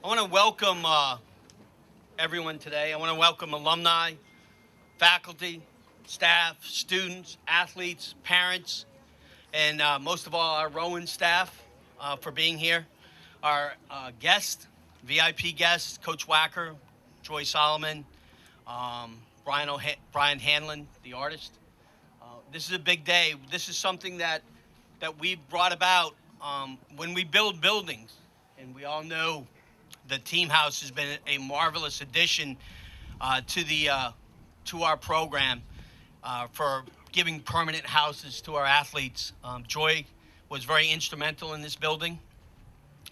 I want to welcome everyone today. I want to welcome alumni, faculty, staff, students, athletes, parents, and most of all, our Rowan staff for being here. Our guest, VIP guests, Coach Wacker, Joy Solomon, Brian Hanlon, the artist. This is a big day. This is something that we brought about when we build buildings, and we all know the team house has been a marvelous addition to our program for giving permanent houses to our athletes. Joy was very instrumental in this building,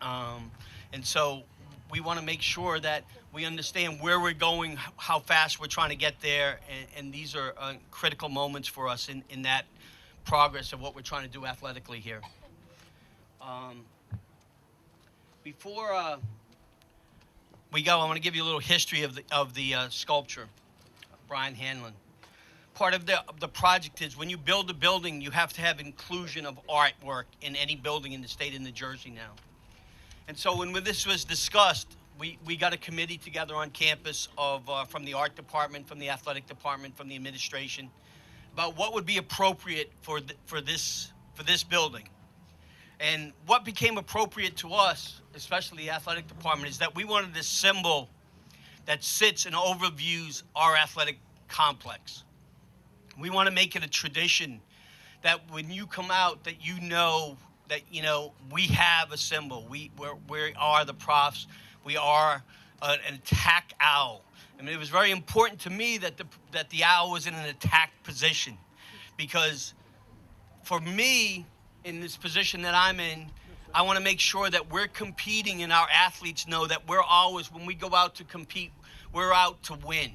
and so we want to make sure that we understand where we're going, how fast we're trying to get there, and these are critical moments for us in that progress of what we're trying to do athletically here. Um, before we go, I want to give you a little history of the sculpture, Brian Hanlon. Part of the project is when you build a building, you have to have inclusion of artwork in any building in the state of New Jersey now. And so when this was discussed, we got a committee together on campus of from the art department, from the athletic department, from the administration, about what would be appropriate for this building. And what became appropriate to us, especially the athletic department, is that we wanted this symbol that sits and overviews our athletic complex. We want to make it a tradition that when you come out, that we have a symbol. We are the profs. We are an attack owl. I mean, it was very important to me that the owl was in an attack position, because for me, in this position that I'm in, I want to make sure that we're competing and our athletes know that we're always, when we go out to compete, we're out to win.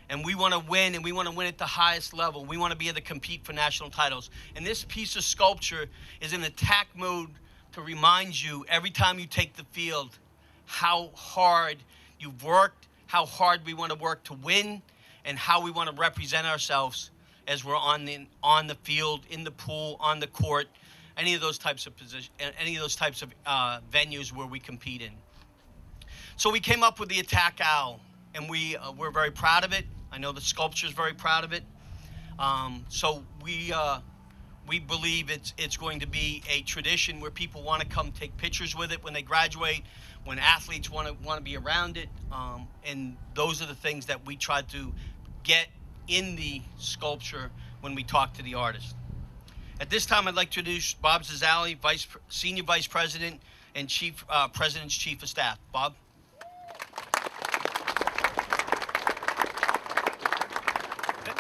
And we want to win, and we want to win at the highest level. We want to be able to compete for national titles. And this piece of sculpture is in attack mode to remind you every time you take the field how hard you've worked, how hard we want to work to win, and how we want to represent ourselves as we're on the field, in the pool, on the court, any of those types of venues where we compete in. So we came up with the attack owl, and we're very proud of it. I know the sculpture is very proud of it. So we believe it's going to be a tradition where people want to come take pictures with it when they graduate, when athletes want to be around it, and those are the things that we try to get in the sculpture when we talk to the artist. At this time, I'd like to introduce Bob Zazzali, Senior Vice President and President's Chief of Staff. Bob.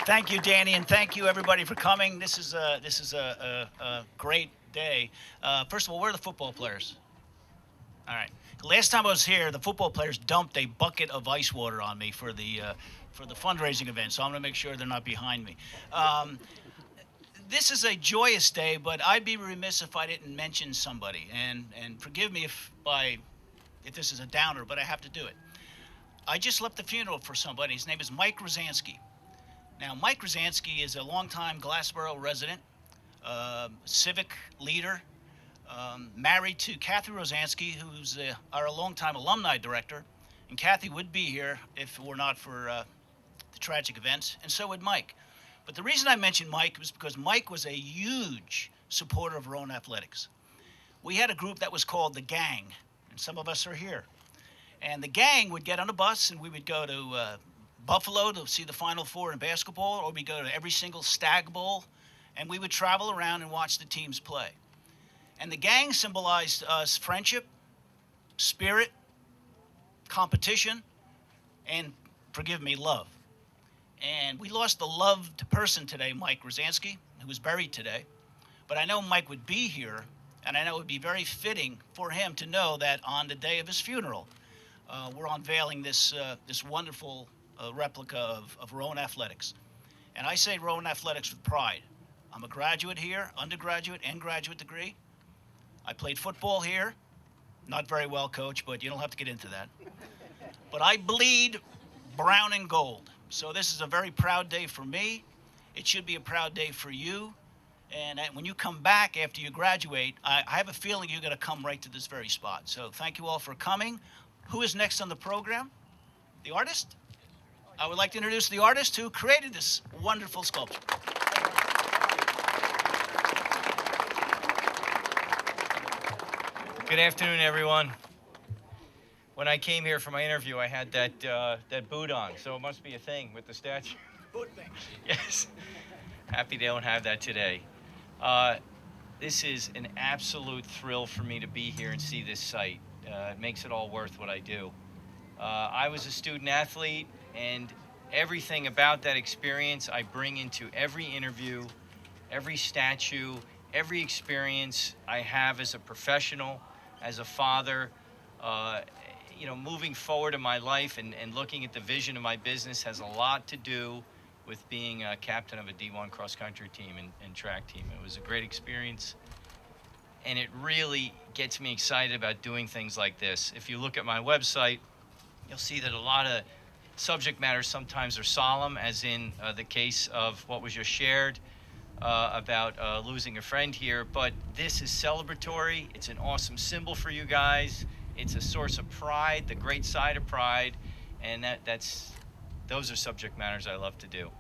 Thank you, Danny, and thank you everybody for coming. This is a great day. First of all, where are the football players? All right. Last time I was here, the football players dumped a bucket of ice water on me for the fundraising event, so I'm going to make sure they're not behind me. This is a joyous day, but I'd be remiss if I didn't mention somebody, and forgive me if this is a downer, but I have to do it. I just left the funeral for somebody. His name is Mike Rosansky. Now, Mike Rosansky is a longtime Glassboro resident, civic leader, married to Kathy Rosansky, who's our longtime alumni director. And Kathy would be here if it were not for the tragic events, and so would Mike. But the reason I mentioned Mike was because Mike was a huge supporter of Rowan Athletics. We had a group that was called the Gang, and some of us are here. And the Gang would get on a bus, and we would go to Buffalo to see the Final Four in basketball, or we go to every single Stag Bowl, and we would travel around and watch the teams play. And the Gang symbolized to us friendship, spirit, competition, and, forgive me, love. And we lost a loved person today, Mike Rosansky, who was buried today. But I know Mike would be here, and I know it would be very fitting for him to know that on the day of his funeral, we're unveiling this wonderful replica of Rowan Athletics. And I say Rowan Athletics with pride. I'm a graduate here, undergraduate and graduate degree. I played football here. Not very well, Coach, but you don't have to get into that. But I bleed brown and gold. So this is a very proud day for me. It should be a proud day for you. And when you come back after you graduate, I have a feeling you're going to come right to this very spot. So thank you all for coming. Who is next on the program? The artist? I would like to introduce the artist who created this wonderful sculpture. Good afternoon, everyone. When I came here for my interview, I had that boot on, so it must be a thing with the statue. Boot thing. Yes. Happy they don't have that today. This is an absolute thrill for me to be here and see this site. It makes it all worth what I do. I was a student athlete, and everything about that experience I bring into every interview, every statue, every experience I have as a professional, as a father. Moving forward in my life and looking at the vision of my business has a lot to do with being a captain of a D1 cross-country team and track team. It was a great experience, and it really gets me excited about doing things like this. If you look at my website, you'll see that a lot of subject matters sometimes are solemn, as in the case of what was just shared about losing a friend here, but this is celebratory. It's an awesome symbol for you guys. It's a source of pride, the great side of pride, and those are subject matters I love to do.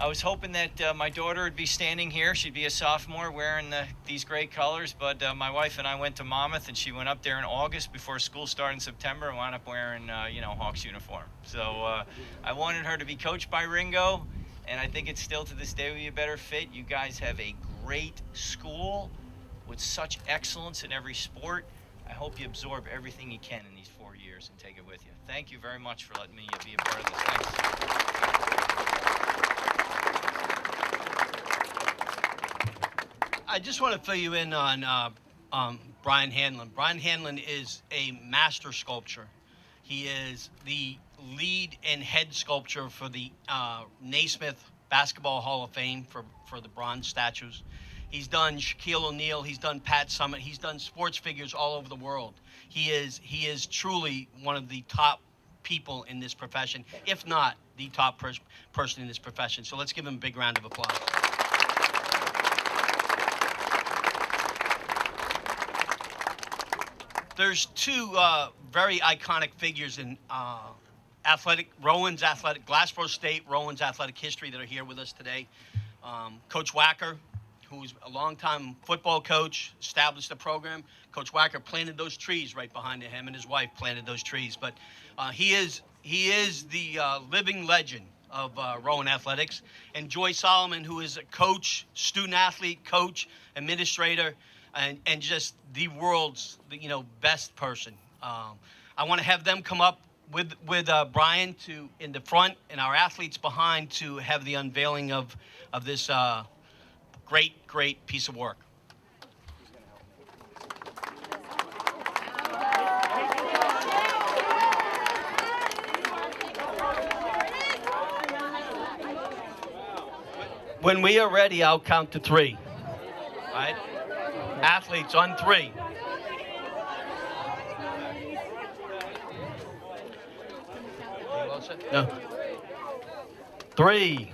I was hoping that my daughter would be standing here. She'd be a sophomore wearing these great colors, but my wife and I went to Monmouth, and she went up there in August before school started in September and wound up wearing, Hawks uniform. So I wanted her to be coached by Ringo, and I think it's still to this day would be a better fit. You guys have a great school with such excellence in every sport. I hope you absorb everything you can in these 4 years and take it with you. Thank you very much for letting me be a part of this. Thanks. I just want to fill you in on Brian Hanlon. Brian Hanlon is a master sculptor. He is the lead and head sculptor for the Naismith Basketball Hall of Fame for the bronze statues. He's done Shaquille O'Neal. He's done Pat Summitt. He's done sports figures all over the world. He is truly one of the top people in this profession, if not the top person in this profession. So let's give him a big round of applause. There's two very iconic figures in Rowan's athletic, Glassboro State, Rowan's athletic history that are here with us today. Coach Wacker, who's a longtime football coach, established the program. Coach Wacker planted those trees right behind him, and his wife planted those trees. But he is the living legend of Rowan Athletics. And Joy Solomon, who is a coach, student athlete, coach, administrator, and just the world's best person. I want to have them come up with Brian in the front and our athletes behind to have the unveiling of this great piece of work. When we are ready, I'll count to 3. Right? Athletes on 3. No. 3.